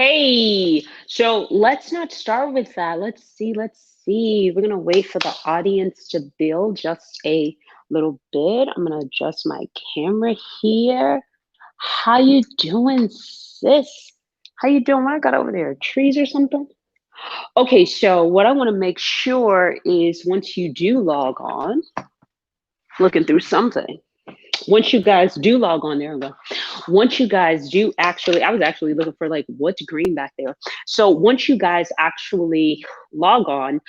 Hey, so let's not start with that. Let's see. We're gonna wait for the audience to build just a little bit. I'm gonna adjust my camera here. How you doing, sis? How you doing? What I got over there? Trees or something? Okay, so what I want to make sure is once you do log on, looking through something. Once you guys do log on there, once you guys do actually, I was actually looking for like what's green back there. So once you guys actually log on,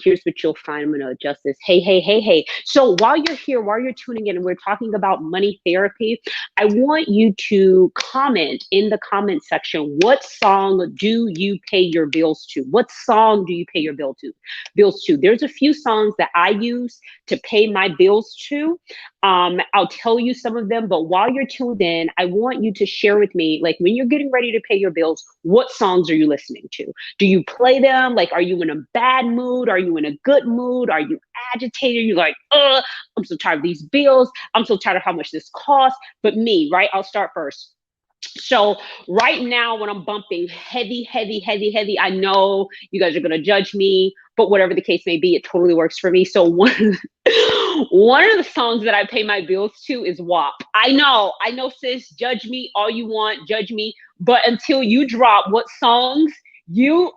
here's what you'll find. I'm going to adjust this. Hey. So while you're here, while you're tuning in, and we're talking about money therapy, I want you to comment in the comment section. What song do you pay your bills to? What song do you pay your bills to? There's a few songs that I use to pay my bills to. I'll tell you some of them, but while you're tuned in, I want you to share with me, like when you're getting ready to pay your bills, what songs are you listening to? Do you play them? Like, are you in a bad mood? Are you in a good mood? Are you agitated? You're like, I'm so tired of these bills. I'm so tired of how much this costs. But me, right? I'll start first. So right now when I'm bumping heavy, I know you guys are going to judge me, but whatever the case may be, it totally works for me. So one of the songs that I pay my bills to is WAP. I know, sis, judge me all you want, judge me. But until you drop you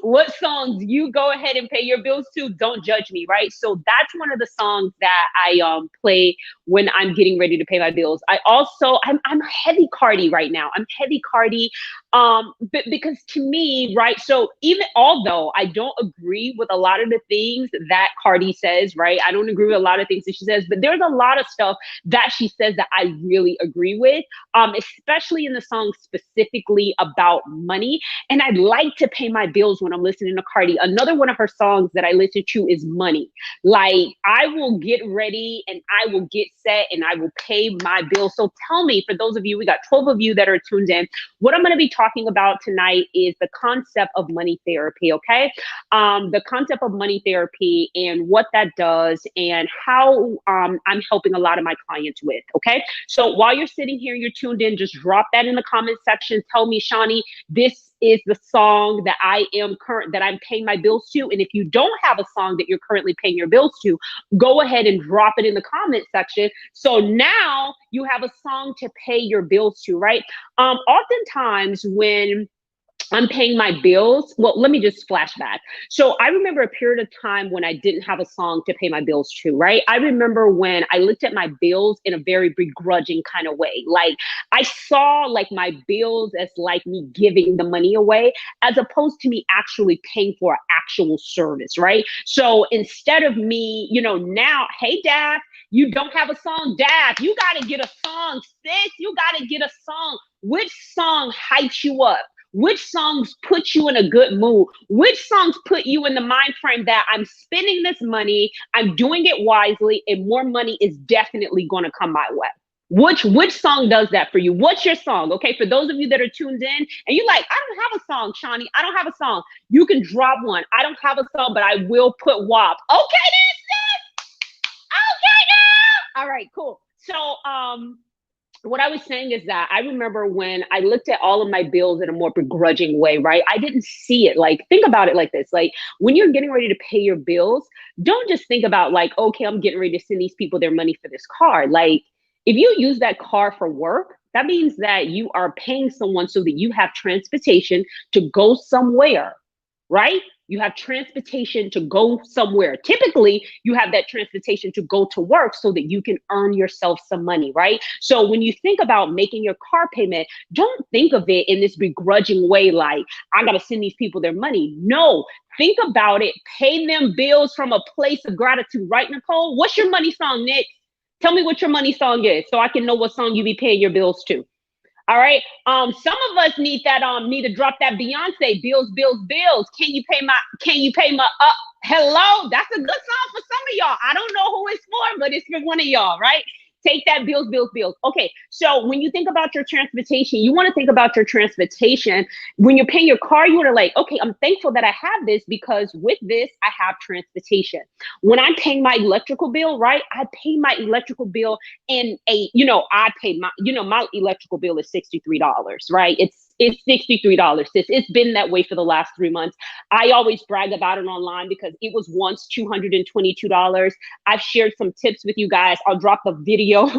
what songs you go ahead and pay your bills to, don't judge me, right? So that's one of the songs that I play when I'm getting ready to pay my bills. I'm heavy Cardi right now. I'm heavy Cardi but because to me, right? So even although I don't agree with a lot of the things that Cardi says, right? I don't agree with a lot of things that she says, but there's a lot of stuff that she says that I really agree with, especially in the song specifically about money. And I like to pay my bills when I'm listening to Cardi. Another one of her songs that I listen to is Money. Like I will get ready and I will get set and I will pay my bills. So tell me, for those of you, we got 12 of you that are tuned in. What I'm going to be talking about tonight is the concept of money therapy, okay? The concept of money therapy and what that does and how I'm helping a lot of my clients with, okay? So while you're sitting here, you're tuned in, just drop that in the comment section. Tell me, Shawnee, this is the song that I'm paying my bills to. And if you don't have a song that you're currently paying your bills to, go ahead and drop it in the comment section. So now you have a song to pay your bills to, right? Oftentimes when I'm paying my bills. Well, let me just flash back. So I remember a period of time when I didn't have a song to pay my bills to, right? I remember when I looked at my bills in a very begrudging kind of way. Like I saw like my bills as like me giving the money away as opposed to me actually paying for an actual service, right? So instead of me, now, hey, Dad, you don't have a song, Dad, you got to get a song, sis, you got to get a song. Which song hypes you up? Which songs put you in a good mood? Which songs put you in the mind frame that I'm spending this money, I'm doing it wisely, and more money is definitely going to come my way? Which song does that for you? What's your song? Okay, for those of you that are tuned in and you're like, I don't have a song, Shawnee. I don't have a song. You can drop one. I don't have a song, but I will put WAP. Okay, this. Okay, now. All right, cool. So, what I was saying is that I remember when I looked at all of my bills in a more begrudging way, right? I didn't see it. Like, think about it like this. Like, when you're getting ready to pay your bills, don't just think about like, okay, I'm getting ready to send these people their money for this car. Like, if you use that car for work, that means that you are paying someone so that you have transportation to go somewhere, right? You have transportation to go somewhere. Typically, you have that transportation to go to work so that you can earn yourself some money, right? So when you think about making your car payment, don't think of it in this begrudging way like, I got to send these people their money. No, think about it. Pay them bills from a place of gratitude, right, Nicole? What's your money song, Nick? Tell me what your money song is so I can know what song you be paying your bills to. All right. Some of us need to drop that Beyonce bills. Can you pay my hello? That's a good song for some of y'all. I don't know who it's for, but it's for one of y'all, right? Take that bills. Okay. So when you think about your transportation, you want to think about your transportation. When you're paying your car, you want to like, okay, I'm thankful that I have this because with this, I have transportation. When I'm paying my electrical bill, right? I pay my electrical bill in I pay my electrical bill is $63, right? it's $63, sis. It's been that way for the last 3 months. I always brag about it online because it was once $222. I've shared some tips with you guys. I'll drop the video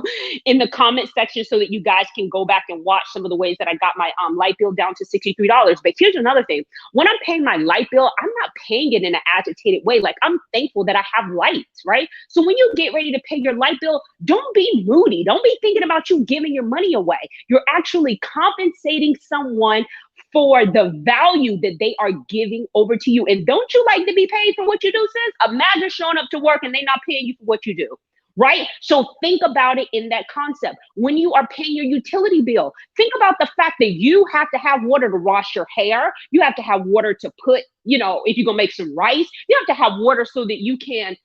in the comment section so that you guys can go back and watch some of the ways that I got my light bill down to $63. But here's another thing. When I'm paying my light bill, I'm not paying it in an agitated way. Like, I'm thankful that I have lights, right? So when you get ready to pay your light bill, don't be moody. Don't be thinking about you giving your money away. You're actually compensating someone for the value that they are giving over to you. And don't you like to be paid for what you do, sis? Imagine showing up to work and they not paying you for what you do. Right? So think about it in that concept. When you are paying your utility bill, think about the fact that you have to have water to wash your hair. You have to have water to put, if you're going to make some rice, you have to have water so that you can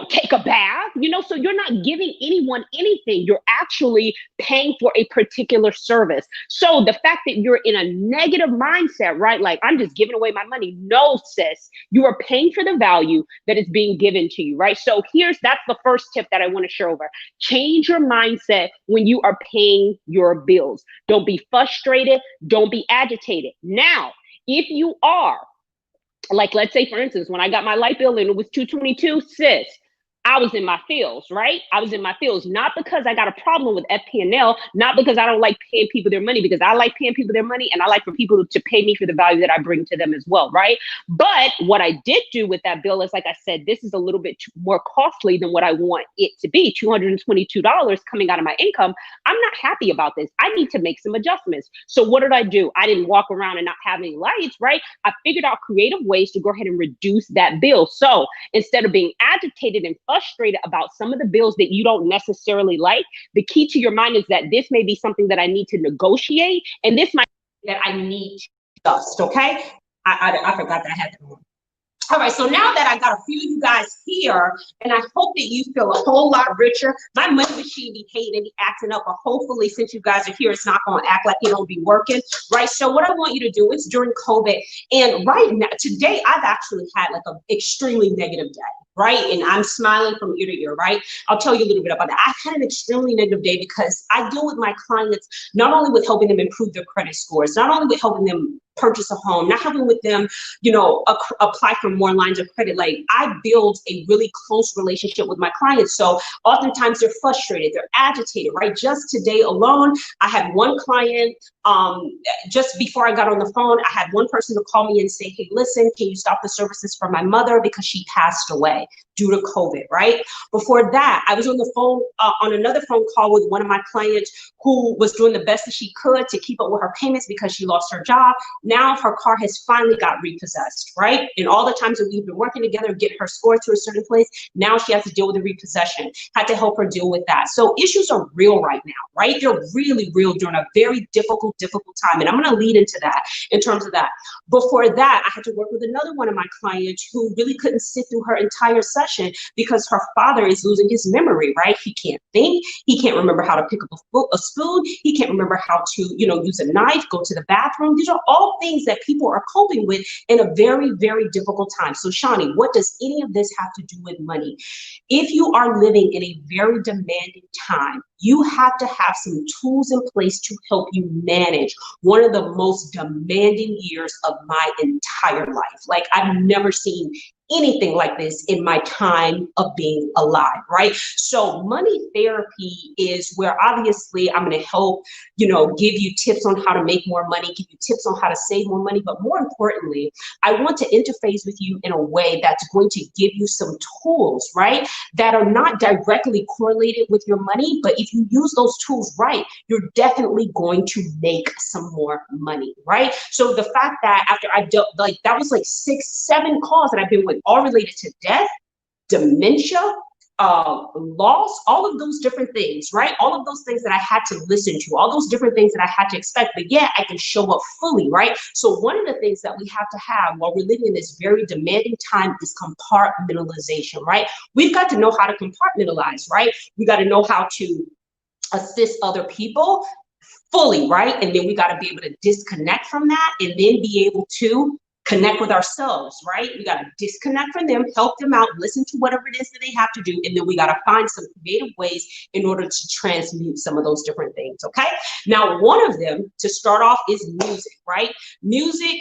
take a bath, so you're not giving anyone anything. You're actually paying for a particular service. So the fact that you're in a negative mindset, right? Like, I'm just giving away my money. No, sis, you are paying for the value that is being given to you, right? So that's the first tip that I want to share over. Change your mindset when you are paying your bills. Don't be frustrated. Don't be agitated. Now, if you are, like, let's say, for instance, when I got my light bill and it was $222, sis, I was in my feels, right? I was in my feels, not because I got a problem with FP&L, not because I don't like paying people their money, because I like paying people their money and I like for people to pay me for the value that I bring to them as well, right? But what I did do with that bill is, like I said, this is a little bit more costly than what I want it to be, $222 coming out of my income. I'm not happy about this. I need to make some adjustments. So what did I do? I didn't walk around and not have any lights, right? I figured out creative ways to go ahead and reduce that bill. So instead of being agitated and frustrated about some of the bills that you don't necessarily like, the key to your mind is that this may be something that I need to negotiate, and this might be that I need to adjust, okay? I forgot that I had that on. All right, so now that I got a few of you guys here, and I hope that you feel a whole lot richer. My money machine be hating and be acting up, but hopefully since you guys are here, it's not going to act like it don't be working, right? So what I want you to do, it's during COVID, and right now, today, I've actually had like an extremely negative day, right? And I'm smiling from ear to ear, right? I'll tell you a little bit about that. I've had an extremely negative day because I deal with my clients not only with helping them improve their credit scores, not only with helping them purchase a home, not helping with them, apply for more lines of credit. Like, I build a really close relationship with my clients. So oftentimes they're frustrated, they're agitated, right? Just today alone, I had one client, just before I got on the phone, I had one person to call me and say, hey, listen, can you stop the services for my mother because she passed away due to COVID, right? Before that, I was on the phone, on another phone call with one of my clients who was doing the best that she could to keep up with her payments because she lost her job. Now her car has finally got repossessed, right? And all the times that we've been working together, get her score to a certain place, now she has to deal with the repossession. Had to help her deal with that. So issues are real right now, right? They're really real during a very difficult time. And I'm going to lead into that in terms of that. Before that, I had to work with another one of my clients who really couldn't sit through her entire session because her father is losing his memory, right? He can't think. He can't remember how to pick up a spoon. He can't remember how to, use a knife, go to the bathroom. These are all things that people are coping with in a very, very difficult time. So Shawnee, what does any of this have to do with money? If you are living in a very demanding time, you have to have some tools in place to help you manage one of the most demanding years of my entire life. Like, I've never seen anything like this in my time of being alive, right? So money therapy is where obviously I'm going to help, give you tips on how to make more money, give you tips on how to save more money. But more importantly, I want to interface with you in a way that's going to give you some tools, right? That are not directly correlated with your money, but if you use those tools right, you're definitely going to make some more money, right? So the fact that after I dealt, like, that was like 6-7 calls that I've been with, all related to death, dementia, loss, all of those different things, right? All of those things that I had to listen to, all those different things that I had to expect, but yeah, I can show up fully, right? So one of the things that we have to have while we're living in this very demanding time is compartmentalization, right? We've got to know how to compartmentalize, right? We got to know how to assist other people fully, right? And then we got to be able to disconnect from that and then be able to connect with ourselves, right? We got to disconnect from them, help them out, listen to whatever it is that they have to do, and then we got to find some creative ways in order to transmute some of those different things, okay? Now, one of them to start off is music, right? Music,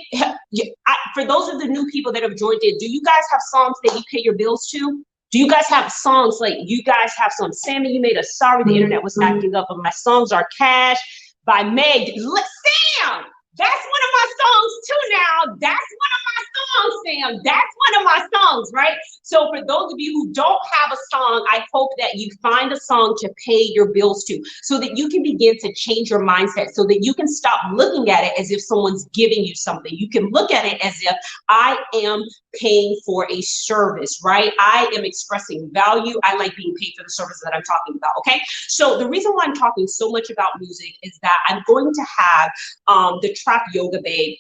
for those of the new people that have joined in, do you guys have songs that you pay your bills to? Do you guys have songs like, you guys have some, Sammy, you made a sorry the internet was acting up, but my songs are Cash by Meg. Sam, that's one of my songs too now. That's one of my songs, Sam. That's one of my songs, right? So for those of you who don't have a song, I hope that you find a song to pay your bills to so that you can begin to change your mindset, so that you can stop looking at it as if someone's giving you something. You can look at it as if I am paying for a service, right? I am expressing value. I like being paid for the service that I'm talking about, okay? So the reason why I'm talking so much about music is that I'm going to have the Trap Yoga Babe.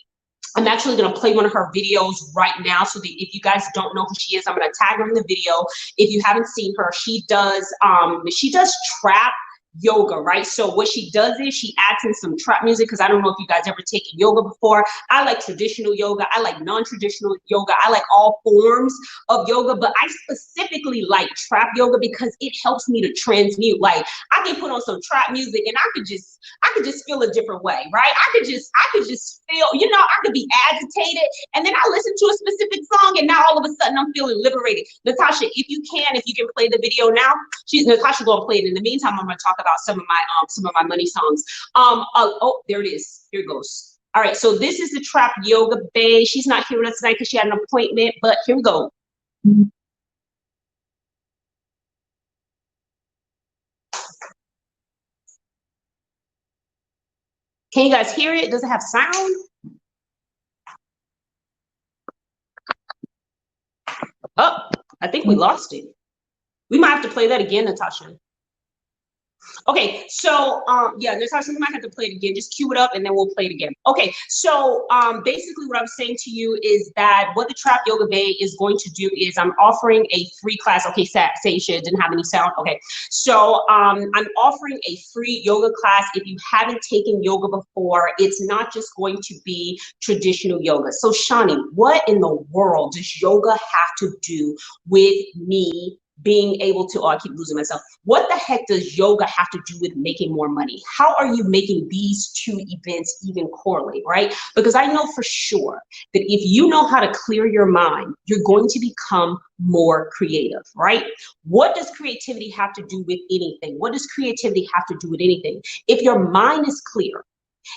I'm actually going to play one of her videos right now, so that if you guys don't know who she is, I'm going to tag her in the video. If you haven't seen her, she does trap yoga, right? So what she does is she adds in some trap music, because I don't know if you guys ever taken yoga before. I like traditional yoga. I like non-traditional yoga. I like all forms of yoga, but I specifically like trap yoga because it helps me to transmute. Like, I can put on some trap music and I could just feel a different way, right? I could just feel, you know, I could be agitated, and then I listen to a specific song and now all of a sudden I'm feeling liberated. Natasha, if you can play the video now. Natasha gonna play it. In the meantime, I'm gonna talk about some of my money songs. Oh, there it is. Here it goes. All right, so this is the Trap Yoga Babe. She's not here with us tonight because she had an appointment, but here we go. Can you guys hear it? Does it have sound? Oh, I think we lost it. We might have to play that again, Natasha. Okay, so yeah, Natasha, we might have to play it again. Just cue it up and then we'll play it again. Okay, so basically what I'm saying to you is that what the Trap Yoga Babe is going to do is I'm offering a free class. Okay, Seisha didn't have any sound. Okay, so I'm offering a free yoga class. If you haven't taken yoga before, it's not just going to be traditional yoga. So Shani, what in the world does yoga have to do with me being able to, oh, I keep losing myself. What the heck does yoga have to do with making more money? How are you making these two events even correlate, right? Because I know for sure that if you know how to clear your mind, you're going to become more creative, right? What does creativity have to do with anything? What does creativity have to do with anything? If your mind is clear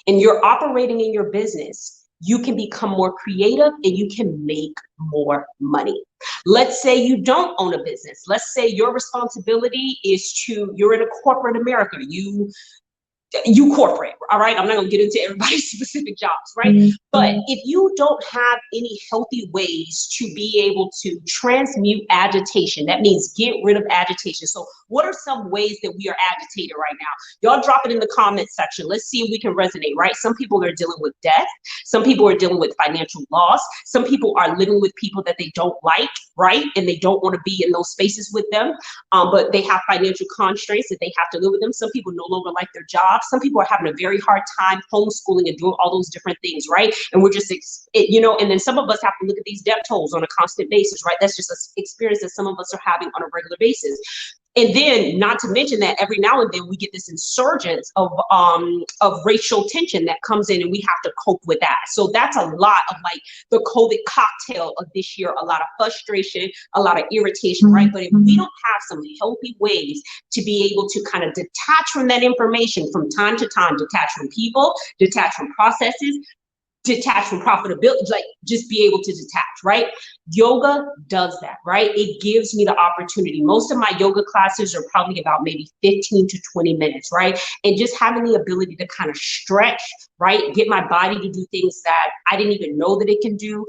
and you're operating in your business, you can become more creative and you can make more money. Let's say you don't own a business. Let's say your responsibility is you're in a corporate America. You corporate, all right? I'm not gonna get into everybody's specific jobs, right? But if you don't have any healthy ways to be able to transmute agitation, that means get rid of agitation. So what are some ways that we are agitated right now? Y'all drop it in the comment section. Let's see if we can resonate, right? Some people are dealing with death. Some people are dealing with financial loss. Some people are living with people that they don't like, right? And they don't want to be in those spaces with them, but they have financial constraints that they have to live with them. Some people no longer like their jobs. Some people are having a very hard time homeschooling and doing all those different things, right? And we're just, you know, and then some of us have to look at these debt tolls on a constant basis, right? That's just an experience that some of us are having on a regular basis. And then, not to mention that every now and then we get this insurgence of racial tension that comes in, and we have to cope with that. So that's a lot of like the COVID cocktail of this year, a lot of frustration, a lot of irritation, right? But if we don't have some healthy ways to be able to kind of detach from that information from time to time, detach from people, detach from processes, detach from profitability, like just be able to detach, right? Yoga does that, right? It gives me the opportunity. Most of my yoga classes are probably about maybe 15 to 20 minutes, right? And just having the ability to kind of stretch, right? Get my body to do things that I didn't even know that it can do.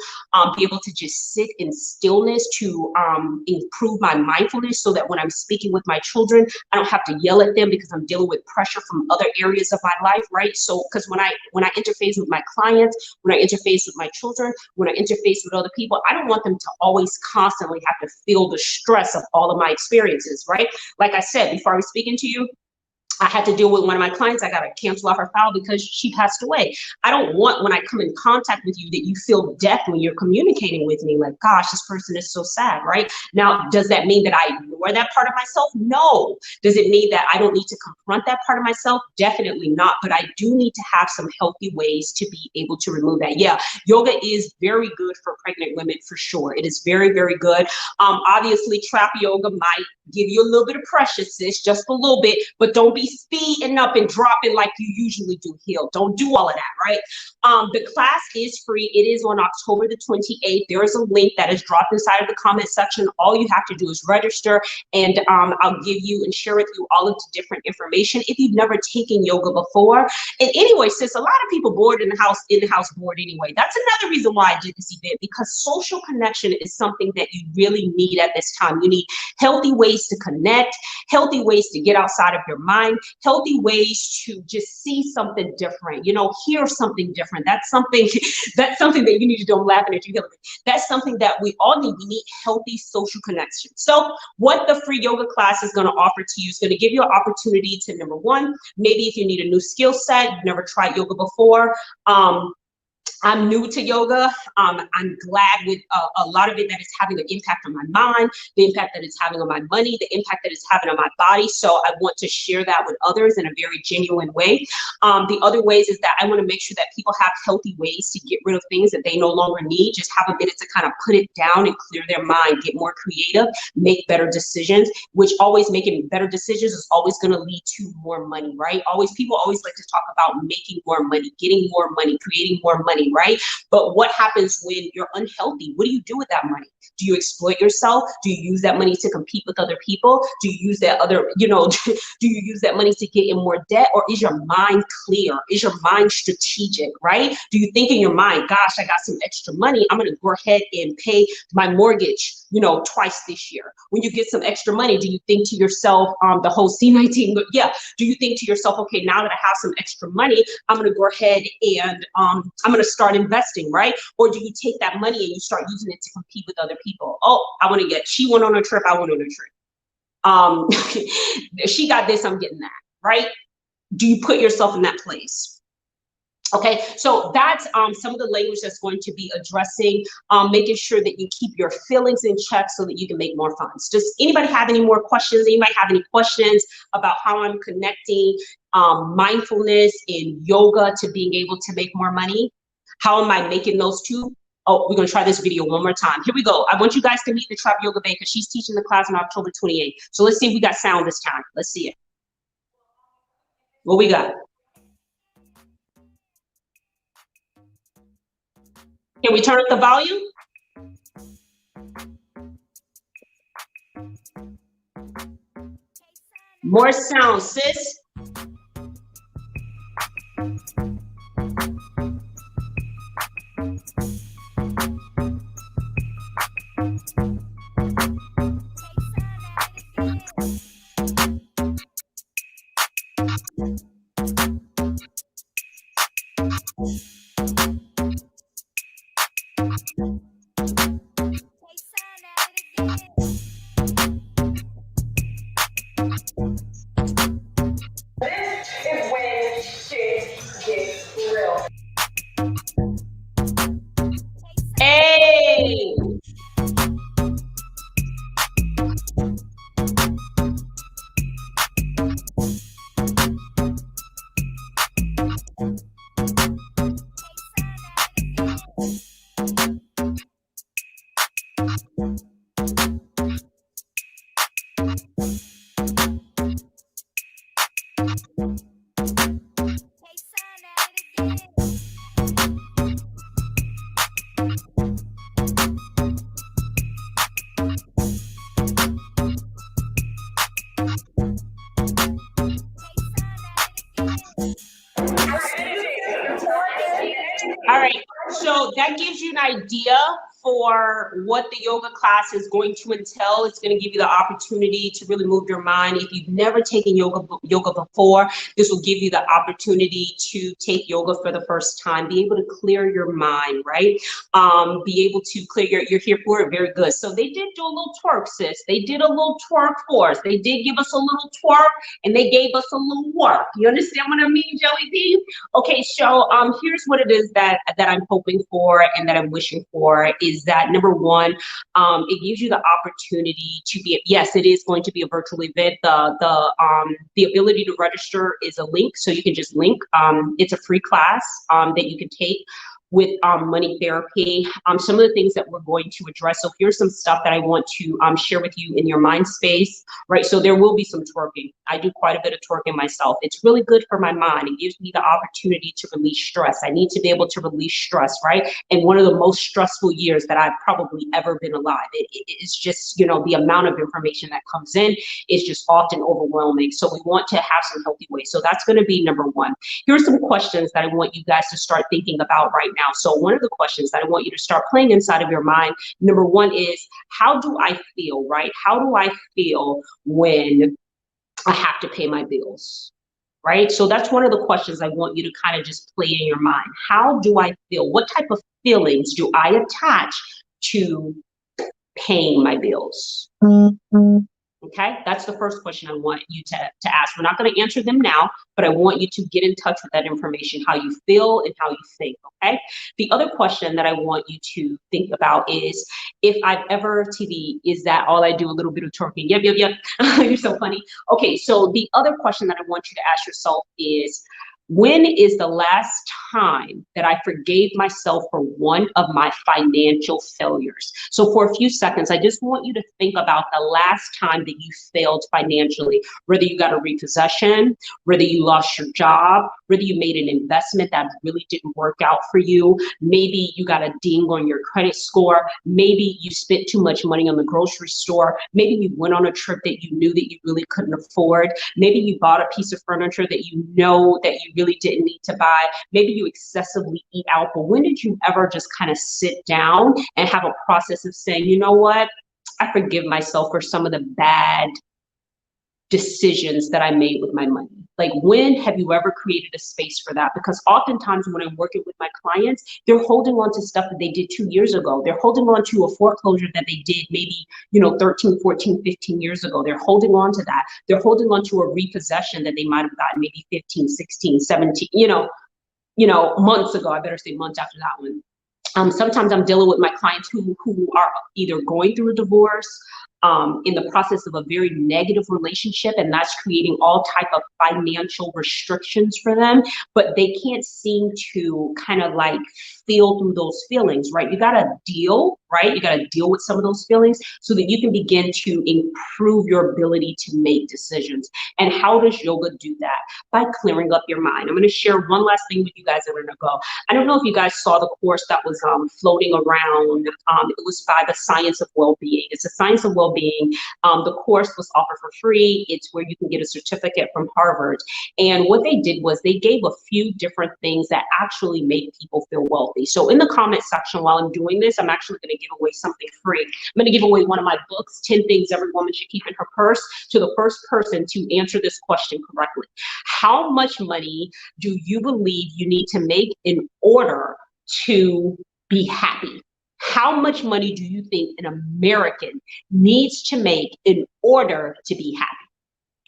Be able to just sit in stillness to improve my mindfulness so that when I'm speaking with my children, I don't have to yell at them because I'm dealing with pressure from other areas of my life, right? So, because when I interface with my clients, when I interface with my children, when I interface with other people, I don't want them to always constantly have to feel the stress of all of my experiences, right? Like I said, before I was speaking to you, I had to deal with one of my clients. I got to cancel out her file because she passed away. I don't want, when I come in contact with you, that you feel death when you're communicating with me. Like, gosh, this person is so sad, right? Now, does that mean that I ignore that part of myself? No. Does it mean that I don't need to confront that part of myself? Definitely not. But I do need to have some healthy ways to be able to remove that. Yeah, yoga is very good for pregnant women for sure. It is very, very good. Obviously, trap yoga might give you a little bit of pressure, sis, just a little bit, but don't be speeding up and dropping like you usually do. Heal. Don't do all of that, right? The class is free. It is on October the 28th. There is a link that is dropped inside of the comment section. All you have to do is register, and I'll give you and share with you all of the different information if you've never taken yoga before. And anyway, sis, a lot of people bored in the house bored anyway. That's another reason why I did this event, because social connection is something that you really need at this time. You need healthy ways to connect, healthy ways to get outside of your mind, healthy ways to just see something different, you know, hear something different. That's something that you need to do. I'm laughing at you, Hillary. That's something that we all need. We need healthy social connection. So what the free yoga class is going to offer to you is going to give you an opportunity to, number one, maybe if you need a new skill set, you've never tried yoga before. I'm new to yoga. I'm glad with a lot of it that is having an impact on my mind, the impact that it's having on my money, the impact that it's having on my body. So I want to share that with others in a very genuine way. The other ways is that I want to make sure that people have healthy ways to get rid of things that they no longer need. Just have a minute to kind of put it down and clear their mind, get more creative, make better decisions, which always making better decisions is always going to lead to more money, right? People always like to talk about making more money, getting more money, creating more money, right? But what happens when you're unhealthy? What do you do with that money? Do you exploit yourself? Do you use that money to compete with other people? Do you use that do you use that money to get in more debt? Or is your mind clear? Is your mind strategic, right? Do you think in your mind, gosh, I got some extra money, I'm going to go ahead and pay my mortgage, twice this year? When you get some extra money, do you think to yourself, the whole C19, do you think to yourself, okay, now that I have some extra money, I'm going to go ahead and I'm going to start investing, right? Or do you take that money and you start using it to compete with other people? Oh, she went on a trip, I went on a trip. She got this, I'm getting that, right? Do you put yourself in that place? Okay, so that's some of the language that's going to be addressing, making sure that you keep your feelings in check so that you can make more funds. Does anybody have any more questions? Anybody have any questions about how I'm connecting mindfulness and yoga to being able to make more money? How am I making those two? Oh, we're gonna try this video one more time. Here we go. I want you guys to meet the Trap Yoga Bae because she's teaching the class on October 28th. So let's see if we got sound this time. Let's see it. What we got? Can we turn up the volume? More sound, sis. Hey! All right, so that gives you an idea for what the yoga class is going to entail. It's going to give you the opportunity to really move your mind. If you've never taken yoga before, this will give you the opportunity to take yoga for the first time, be able to clear your mind, right? Be able to clear you're here for it. Very good. So they did do a little twerk, sis. They did a little twerk for us. They did give us a little twerk and they gave us a little work. You understand what I mean, Jelly Bean? Okay, so here's what it is that I'm hoping for and that I'm wishing for is that number one, it gives you the opportunity to be, yes, it is going to be a virtual event. The ability to register is a link, so you can just link. It's a free class that you can take with money therapy. Some of the things that we're going to address. So here's some stuff that I want to share with you in your mind space, right? So there will be some twerking. I do quite a bit of twerking myself. It's really good for my mind. It gives me the opportunity to release stress. I need to be able to release stress, right? And one of the most stressful years that I've probably ever been alive. It's just, you know, the amount of information that comes in is just often overwhelming. So we want to have some healthy ways. So that's going to be number one. Here are some questions that I want you guys to start thinking about right now. So one of the questions that I want you to start playing inside of your mind, number one is, how do I feel, right? How do I feel when I have to pay my bills, right? So that's one of the questions I want you to kind of just play in your mind. How do I feel? What type of feelings do I attach to paying my bills? Okay, that's the first question I want you to ask. We're not going to answer them now, but I want you to get in touch with that information, how you feel and how you think, okay? The other question that I want you to think about is, if I've ever TV, is that all I do, a little bit of twerking? Yep, yep, yep. You're so funny. Okay, so the other question that I want you to ask yourself is, when is the last time that I forgave myself for one of my financial failures? So for a few seconds, I just want you to think about the last time that you failed financially, whether you got a repossession, whether you lost your job, whether you made an investment that really didn't work out for you. Maybe you got a ding on your credit score. Maybe you spent too much money on the grocery store. Maybe you went on a trip that you knew that you really couldn't afford. Maybe you bought a piece of furniture that you know that you really didn't need to buy. Maybe you excessively eat out. But when did you ever just kind of sit down and have a process of saying, you know what, I forgive myself for some of the bad decisions that I made with my money? Like, when have you ever created a space for that? Because oftentimes when I'm working with my clients, they're holding on to stuff that they did 2 years ago. They're holding on to a foreclosure that they did maybe, 13, 14, 15 years ago. They're holding on to that. They're holding on to a repossession that they might have gotten maybe 15, 16, 17, months ago. I better say months after that one. Sometimes I'm dealing with my clients who are either going through a divorce, in the process of a very negative relationship, and that's creating all type of financial restrictions for them, but they can't seem to kind of like feel through those feelings, right? You gotta deal, right? You gotta deal with some of those feelings so that you can begin to improve your ability to make decisions. And how does yoga do that? By clearing up your mind. I'm gonna share one last thing with you guys and I'm gonna go. I don't know if you guys saw the course that was floating around. It was by the Science of Well-Being. It's a Science of Well-Being. The course was offered for free. It's where you can get a certificate from Harvard. And what they did was they gave a few different things that actually make people feel wealthy. So in the comment section while I'm doing this, I'm actually going to give away something free. I'm going to give away one of my books, 10 Things Every Woman Should Keep in Her Purse, to the first person to answer this question correctly. How much money do you believe you need to make in order to be happy? How much money do you think an American needs to make in order to be happy?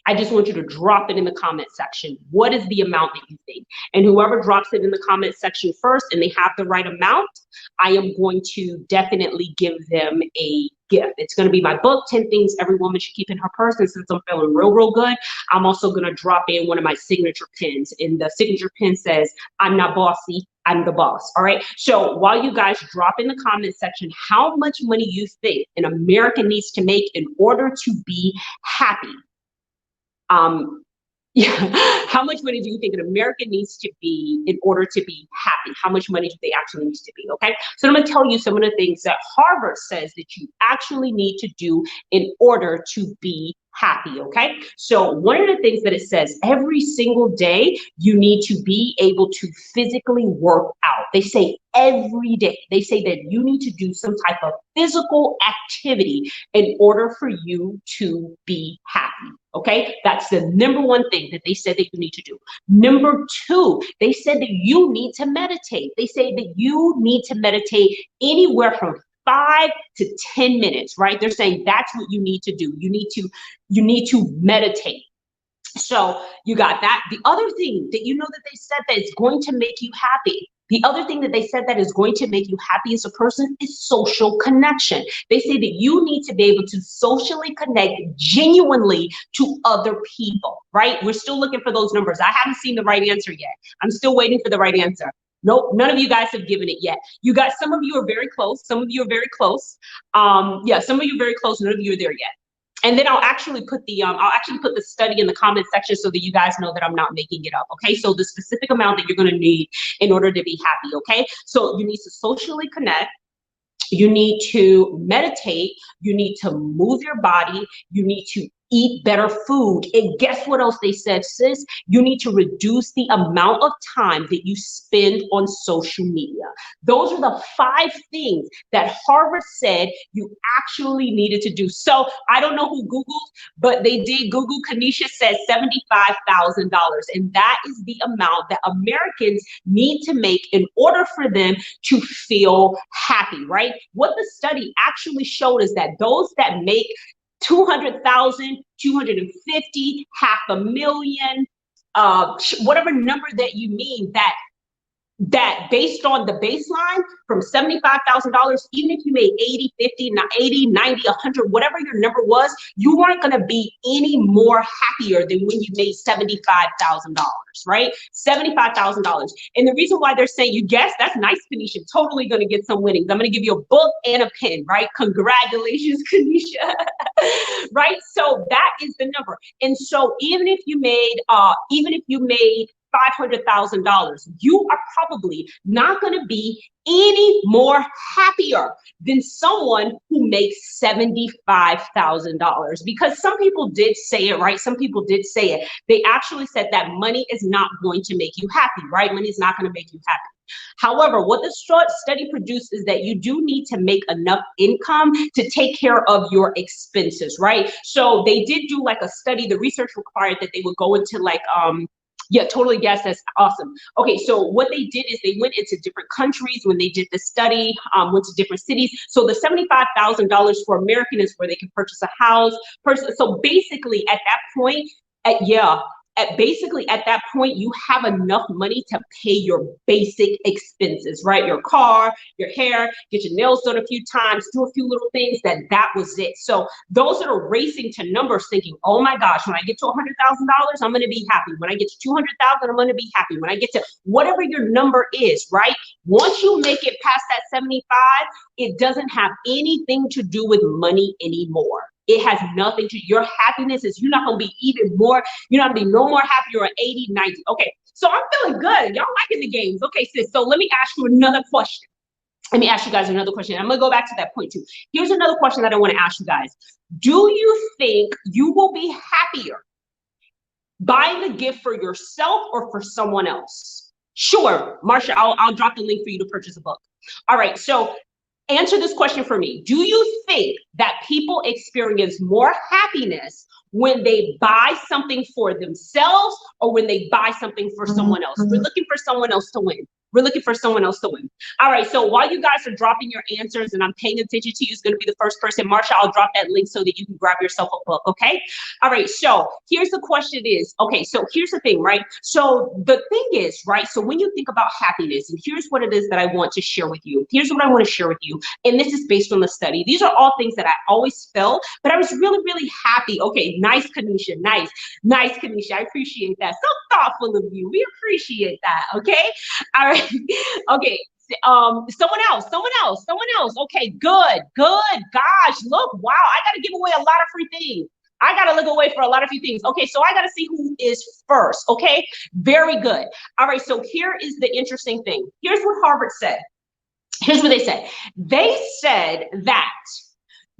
I just want you to drop it in the comment section. What is the amount that you think? And whoever drops it in the comment section first and they have the right amount, I am going to definitely give them a gift. It's going to be my book, 10 Things Every Woman Should Keep in Her Purse. And since I'm feeling real good, I'm also going to drop in one of my signature pins. And the signature pin says, I'm not bossy, I'm the boss. All right. So while you guys drop in the comment section how much money you think an American needs to make in order to be happy. How much money do you think an American needs to be in order to be happy? How much money do they actually need to be? Okay, so I'm going to tell you some of the things that Harvard says that you actually need to do in order to be happy, okay? So one of the things that it says, every single day, you need to be able to physically work out. They say every day. They say that you need to do some type of physical activity in order for you to be happy, okay? That's the number one thing that they said that you need to do. Number two, they said that you need to meditate. They say that you need to meditate anywhere from 5 to 10 minutes, right? They're saying that's what you need to do. You need to meditate. So you got that. The other thing that you know that they said that is going to make you happy. The other thing that they said that is going to make you happy as a person is social connection. They say that you need to be able to socially connect genuinely to other people, right? We're still looking for those numbers. I haven't seen the right answer yet. I'm still waiting for the right answer. Nope, none of you guys have given it yet. You guys, some of you are very close. Some of you are very close. Yeah, some of you are very close. None of you are there yet. And then I'll actually put the study in the comment section so that you guys know that I'm not making it up. Okay, so the specific amount that you're going to need in order to be happy. Okay, so you need to socially connect. You need to meditate. You need to move your body. You need to eat better food. And guess what else they said, sis? You need to reduce the amount of time that you spend on social media. Those are the 5 things that Harvard said you actually needed to do. So I don't know who Googled, but they did Google. Kanisha said $75,000. And that is the amount that Americans need to make in order for them to feel happy, right? What the study actually showed is that those that make 200,000, 250, 500,000, whatever number that you mean, that based on the baseline from $75,000, even if you made 80, 50, 80, 90, 100, whatever your number was, you weren't going to be any more happier than when you made $75,000, right? $75,000. And the reason why they're saying, you guess, that's nice, Kanisha, totally going to get some winnings. I'm going to give you a book and a pen, right? Congratulations, Kanisha. Right? So that is the number. And so even if you made $500,000, you are probably not going to be any more happier than someone who makes $75,000, because some people did say it, right? Some people did say it. They actually said that money is not going to make you happy, right? Money is not going to make you happy. However, what the study produced is that you do need to make enough income to take care of your expenses, right? So they did do like a study. The research required that they would go into like, yeah, totally guess. That's awesome. Okay, so what they did is they went into different countries when they did the study, went to different cities. So the $75,000 for American is where they can purchase a house. So basically at that point, basically at that point, you have enough money to pay your basic expenses, right? Your car, your hair, get your nails done a few times, do a few little things, that was it. So those that are racing to numbers thinking, oh my gosh, when I get to $100,000, I'm going to be happy. When I get to 200,000, I'm going to be happy. When I get to whatever your number is, right? Once you make it past that 75, it doesn't have anything to do with money anymore. It has nothing to, your happiness is, you're not going to be even more, you're not going to be no more happier at 80, 90. Okay, so I'm feeling good. Y'all liking the games. Okay, sis, so let me ask you another question. Let me ask you guys another question. I'm going to go back to that point too. Here's another question that I want to ask you guys. Do you think you will be happier buying a gift for yourself or for someone else? Sure, Marsha, I'll drop the link for you to purchase a book. All right, so answer this question for me. Do you think that people experience more happiness when they buy something for themselves or when they buy something for someone else? We're looking for someone else to win. We're looking for someone else to win. All right, so while you guys are dropping your answers and I'm paying attention to you, is going to be the first person. Marsha, I'll drop that link so that you can grab yourself a book, okay? All right, so here's the question is, okay, so here's the thing, right? So the thing is, right, so when you think about happiness, and here's what it is that I want to share with you. Here's what I want to share with you, and this is based on the study. These are all things that I always felt, but I was really, really happy. Okay, nice, Kanisha, nice, Kanisha, I appreciate that. So thoughtful of you. We appreciate that, okay? All right. Okay, someone else. Okay, good. Gosh, look, wow, I gotta give away a lot of free things. I gotta look away for a lot of few things. Okay, so I gotta see who is first. Okay, very good. All right, so here is the interesting thing. Here's what Harvard said. Here's what they said. They said that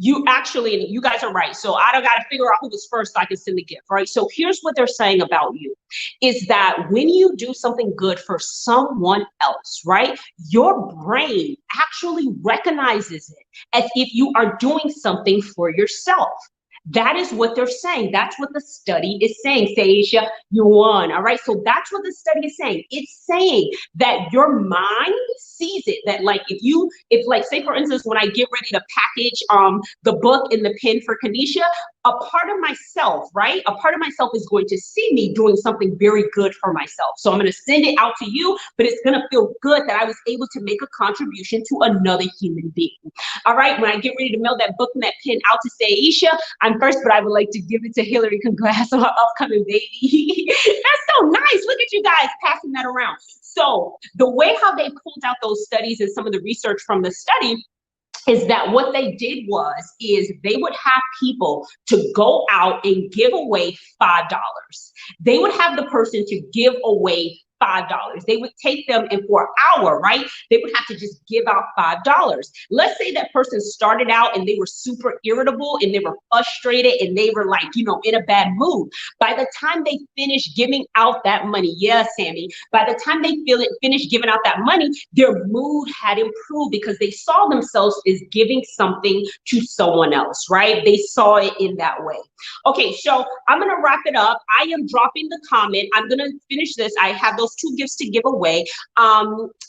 You actually, you guys are right. So I don't got to figure out who was first so I can send the gift, right? So here's what they're saying about you is that when you do something good for someone else, right, your brain actually recognizes it as if you are doing something for yourself. That is what they're saying. That's what the study is saying. Saisha, you won. All right. So that's what the study is saying. It's saying that your mind sees it. That like if like say for instance, when I get ready to package the book and the pen for Kanisha, a part of myself, right? A part of myself is going to see me doing something very good for myself. So I'm going to send it out to you, but it's going to feel good that I was able to make a contribution to another human being. All right. When I get ready to mail that book and that pen out to Saisha, I'm first, but I would like to give it to Hillary. Congrats on her upcoming baby. That's so nice. Look at you guys passing that around. So the way how they pulled out those studies and some of the research from the study is that what they did was is they would have people to go out and give away $5. They would have the person to give away $5. They would take them and for an hour, right? They would have to just give out $5. Let's say that person started out and they were super irritable and they were frustrated and they were like, you know, in a bad mood. By the time they finish giving out that money, yeah, Sammy, by the time they finish giving out that money, their mood had improved because they saw themselves as giving something to someone else, right? They saw it in that way. Okay, so I'm gonna wrap it up. I am dropping the comment. I'm gonna finish this. I have those 2 gifts to give away.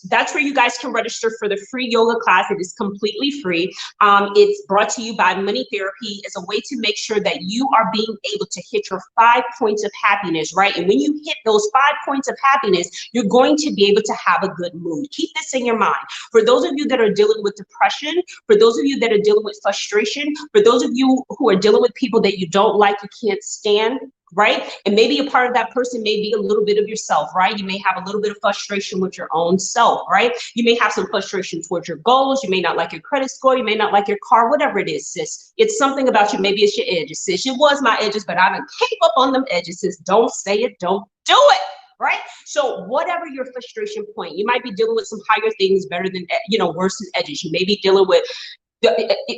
That's where you guys can register for the free yoga class. It is completely free. It's brought to you by Money Therapy as a way to make sure that you are being able to hit your 5 points of happiness, right? And when you hit those 5 points of happiness, you're going to be able to have a good mood. Keep this in your mind. For those of you that are dealing with depression, for those of you that are dealing with frustration, for those of you who are dealing with people that you don't like, you can't stand, right? And maybe a part of that person may be a little bit of yourself, right? You may have a little bit of frustration with your own self, right? You may have some frustration towards your goals. You may not like your credit score. You may not like your car, whatever it is, sis. It's something about you. Maybe it's your edges, sis. It was my edges, but I done came up on them edges, sis. Don't say it. Don't do it. Right? So whatever your frustration point, you might be dealing with some higher things better than, you know, worse than edges. You may be dealing with,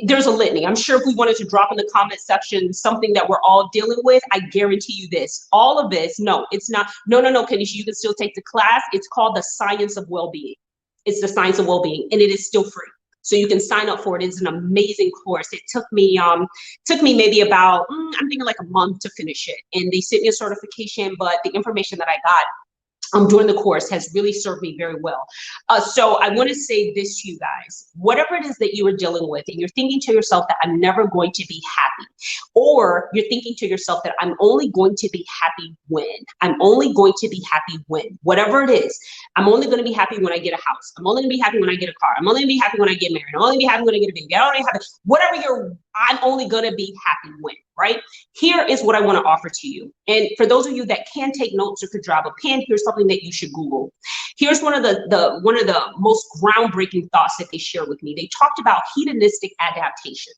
there's a litany. I'm sure if we wanted to drop in the comment section something that we're all dealing with, I guarantee you this, all of this, no, it's not, no, Kanisha, you can still take the class. It's called the Science of Well-Being. It's the Science of Well-Being, and it is still free. So you can sign up for it. It's an amazing course. It took me maybe about, I'm thinking like a month to finish it. And they sent me a certification, but the information that I got during the course has really served me very well. So I want to say this to you guys, whatever it is that you are dealing with and you're thinking to yourself that I'm never going to be happy, or you're thinking to yourself that I'm only going to be happy when, I'm only going to be happy when, whatever it is, I'm only going to be happy when I get a house. I'm only going to be happy when I get a car. I'm only going to be happy when I get married. I'm only going to be happy when I get a baby. I don't have whatever I'm only going to be happy when, right? Here is what I want to offer to you. And for those of you that can take notes or could grab a pen, here's something that you should Google. Here's one of the most groundbreaking thoughts that they shared with me. They talked about hedonistic adaptation.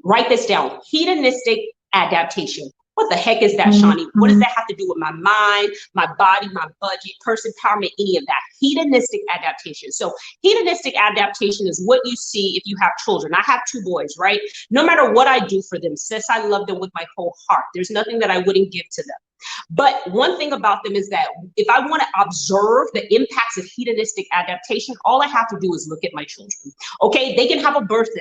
Write this down. Hedonistic adaptation. What the heck is that, Shawnee? What does that have to do with my mind, my body, my budget, person empowerment, any of that? Hedonistic adaptation. So hedonistic adaptation is what you see if you have children. I have 2 boys, right? No matter what I do for them, sis, I love them with my whole heart. There's nothing that I wouldn't give to them. But one thing about them is that if I want to observe the impacts of hedonistic adaptation, all I have to do is look at my children. Okay, they can have a birthday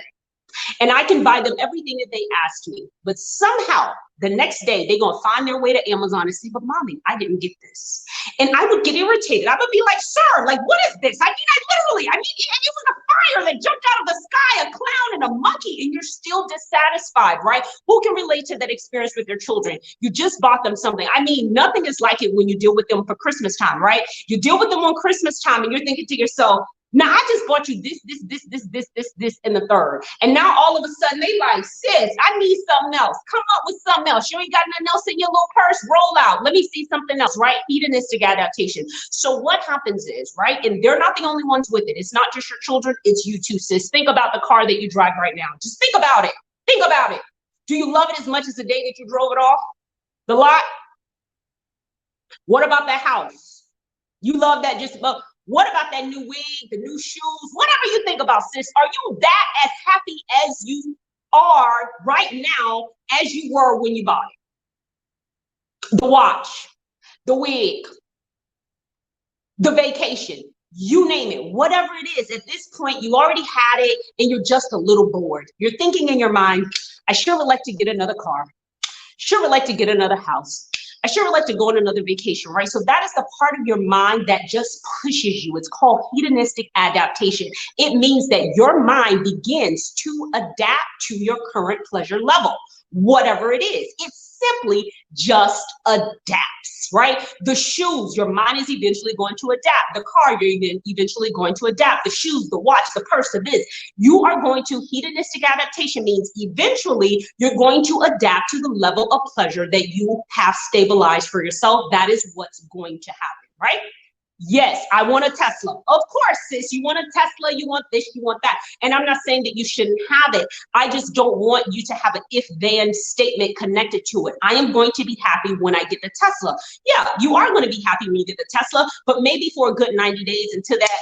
and I can buy them everything that they asked me, but somehow the next day they're gonna find their way to Amazon and say, but mommy, I didn't get this. And I would get irritated. I would be like, sir, like, what is this? I mean, it was a fire that jumped out of the sky, a clown and a monkey, and you're still dissatisfied, right? Who can relate to that experience with their children? You just bought them something. I mean, nothing is like it when you deal with them for Christmas time, right? You deal with them on Christmas time and you're thinking to yourself, now I just bought you this, and the third. And now all of a sudden they like, sis, I need something else. Come up with something else. You ain't got nothing else in your little purse. Roll out. Let me see something else, right? Hedonistic adaptation. So what happens is, right? And they're not the only ones with it. It's not just your children. It's you too, sis. Think about the car that you drive right now. Just think about it. Think about it. Do you love it as much as the day that you drove it off the lot? What about that house? You love that just about. What about that new wig, the new shoes, whatever you think about, sis? Are you that as happy as you are right now as you were when you bought it. The watch, the wig, the vacation, you name it, whatever it is, at this point, you already had it and you're just a little bored. You're thinking in your mind, I sure would like to get another car. Sure would like to get another house. I sure would like to go on another vacation, right? So that is the part of your mind that just pushes you. It's called hedonistic adaptation. It means that your mind begins to adapt to your current pleasure level, whatever it is. It simply just adapts, right? The shoes, your mind is eventually going to adapt. The car, you're eventually going to adapt. The shoes, the watch, the purse, the this. You are going to, hedonistic adaptation means eventually you're going to adapt to the level of pleasure that you have stabilized for yourself. That is what's going to happen, right? Yes, I want a Tesla. Of course, sis, you want a Tesla, you want this, you want that. And I'm not saying that you shouldn't have it. I just don't want you to have an if-then statement connected to it. I am going to be happy when I get the Tesla. Yeah, you are going to be happy when you get the Tesla, but maybe for a good 90 days until that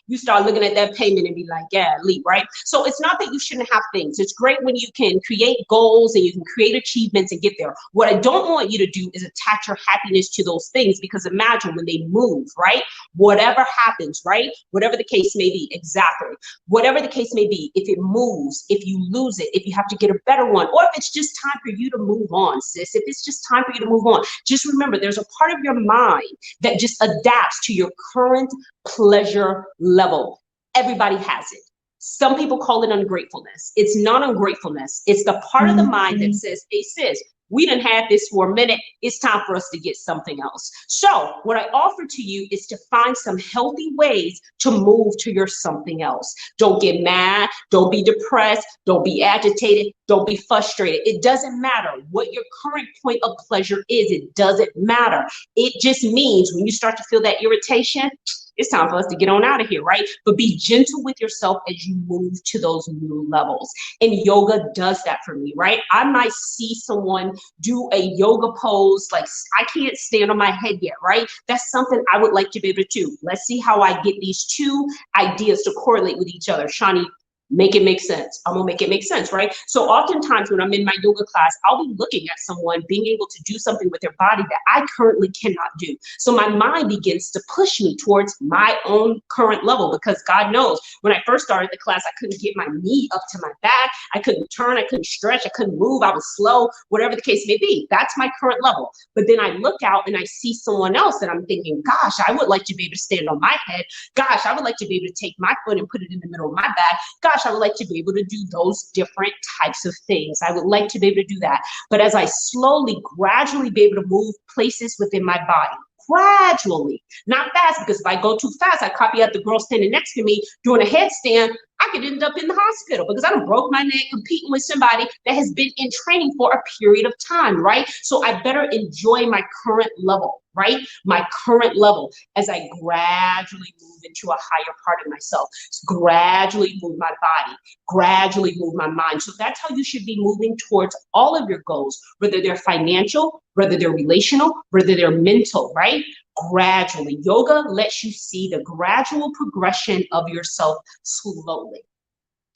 you start looking at that payment and be like, yeah, leave, right? So it's not that you shouldn't have things. It's great when you can create goals and you can create achievements and get there. What I don't want you to do is attach your happiness to those things, because imagine when they move, right? Whatever happens, right? Whatever the case may be, exactly. Whatever the case may be, if it moves, if you lose it, if you have to get a better one, or if it's just time for you to move on, sis, if it's just time for you to move on, just remember there's a part of your mind that just adapts to your current pleasure level. Everybody has it. Some people call it ungratefulness. It's not ungratefulness. It's the part of the mind that says, hey, sis, we done had this for a minute. It's time for us to get something else. So what I offer to you is to find some healthy ways to move to your something else. Don't get mad. Don't be depressed. Don't be agitated. Don't be frustrated. It doesn't matter what your current point of pleasure is. It doesn't matter. It just means when you start to feel that irritation, it's time for us to get on out of here, right? But be gentle with yourself as you move to those new levels. And yoga does that for me, right? I might see someone do a yoga pose, like I can't stand on my head yet, right? That's something I would like to be able to do. Let's see how I get these two ideas to correlate with each other. Shani, make it make sense. I'm gonna make it make sense, right? So oftentimes when I'm in my yoga class, I'll be looking at someone being able to do something with their body that I currently cannot do. So my mind begins to push me towards my own current level, because God knows when I first started the class, I couldn't get my knee up to my back. I couldn't turn, I couldn't stretch, I couldn't move, I was slow, whatever the case may be. That's my current level. But then I look out and I see someone else and I'm thinking, gosh, I would like to be able to stand on my head. Gosh, I would like to be able to take my foot and put it in the middle of my back. Gosh, I would like to be able to do those different types of things. I would like to be able to do that. But as I slowly, gradually be able to move places within my body, gradually, not fast, because if I go too fast, I copy out the girl standing next to me doing a headstand, I could end up in the hospital because I done broke my neck competing with somebody that has been in training for a period of time, right? So I better enjoy my current level, right? My current level as I gradually move into a higher part of myself, gradually move my body, gradually move my mind. So that's how you should be moving towards all of your goals, whether they're financial, whether they're relational, whether they're mental, right? Gradually. Yoga lets you see the gradual progression of yourself slowly.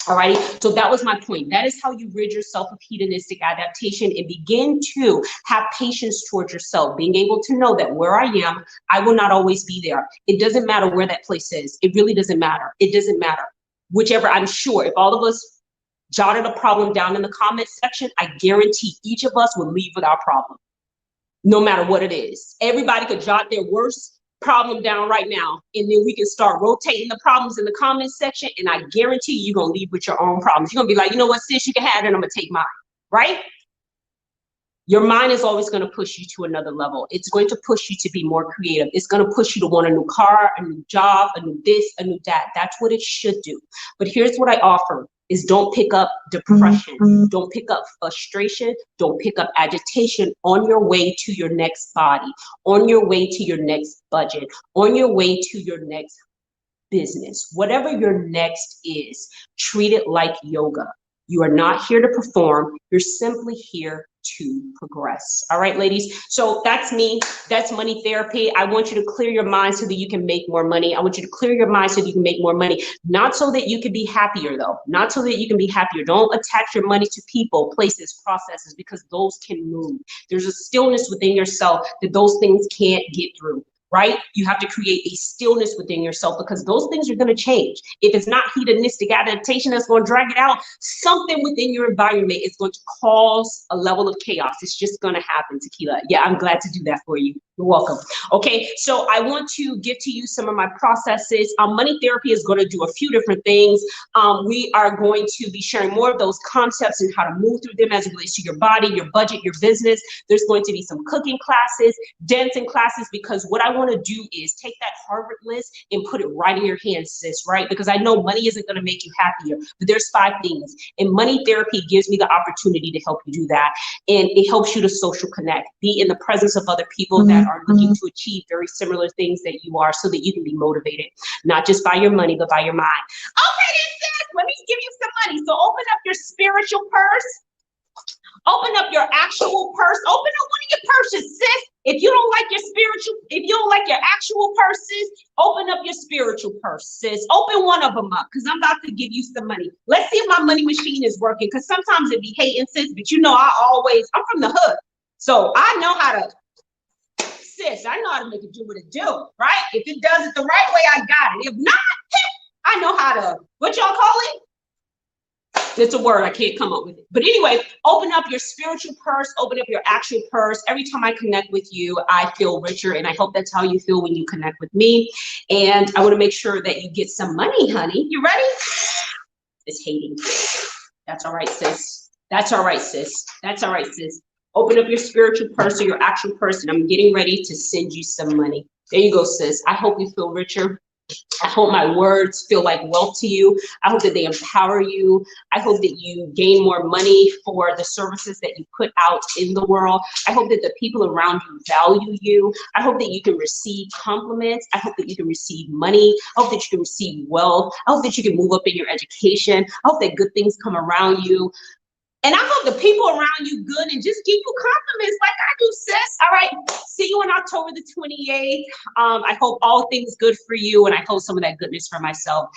Alrighty, so that was my point. That is how you rid yourself of hedonistic adaptation and begin to have patience towards yourself, being able to know that where I am, I will not always be there. It doesn't matter where that place is. It really doesn't matter. It doesn't matter. Whichever, I'm sure if all of us jotted a problem down in the comment section, I guarantee each of us will leave with our problem, no matter what it is. Everybody could jot their worst problem down right now, and then we can start rotating the problems in the comment section, and I guarantee you're gonna leave with your own problems. You're gonna be like, you know what, sis, you can have it, and I'm gonna take mine, right? Your mind is always going to push you to another level. It's going to push you to be more creative. It's going to push you to want a new car, a new job, a new this, a new that. That's what it should do. But here's what I offer is don't pick up depression. Don't pick up frustration. Don't pick up agitation on your way to your next body, on your way to your next budget, on your way to your next business. Whatever your next is, treat it like yoga. You are not here to perform. You're simply here to progress. All right, ladies. So that's me. That's money therapy. I want you to clear your mind so that you can make more money. I want you to clear your mind so that you can make more money. Not so that you can be happier, though. Not so that you can be happier. Don't attach your money to people, places, processes, because those can move. There's a stillness within yourself that those things can't get through. Right? You have to create a stillness within yourself because those things are going to change. If it's not hedonistic adaptation that's going to drag it out, something within your environment is going to cause a level of chaos. It's just going to happen, Tequila. Yeah, I'm glad to do that for you. You're welcome. Okay, so I want to give to you some of my processes. Money therapy is going to do a few different things. We are going to be sharing more of those concepts and how to move through them as it relates to your body, your budget, your business. There's going to be some cooking classes, dancing classes, because what I want to do is take that Harvard list and put it right in your hands, sis, right? Because I know money isn't going to make you happier, but there's 5 things. And money therapy gives me the opportunity to help you do that. And it helps you to social connect, be in the presence of other people that are looking to achieve very similar things that you are so that you can be motivated, not just by your money, but by your mind. Okay, then, sis, let me give you some money. So open up your spiritual purse. Open up your actual purse. Open up one of your purses, sis. If you don't like your spiritual, if you don't like your actual purses, open up your spiritual purse, sis. Open one of them up because I'm about to give you some money. Let's see if my money machine is working because sometimes it be hating, sis, but you know I'm from the hood. So I know how to, sis, I know how to make it do what it do, right? If it does it the right way, I got it. If not, I know how to, what y'all call it? It's a word, I can't come up with it. But anyway, open up your spiritual purse, open up your actual purse. Every time I connect with you, I feel richer. And I hope that's how you feel when you connect with me. And I want to make sure that you get some money, honey. You ready? It's hating. That's all right, sis. That's all right, sis. That's all right, sis. Open up your spiritual purse or your actual purse, and I'm getting ready to send you some money. There you go, sis. I hope you feel richer. I hope my words feel like wealth to you. I hope that they empower you. I hope that you gain more money for the services that you put out in the world. I hope that the people around you value you. I hope that you can receive compliments. I hope that you can receive money. I hope that you can receive wealth. I hope that you can move up in your education. I hope that good things come around you. And I hope the people around you good and just give you compliments like I do, sis. All right. See you on October the 28th. I hope all things good for you, and I hope some of that goodness for myself.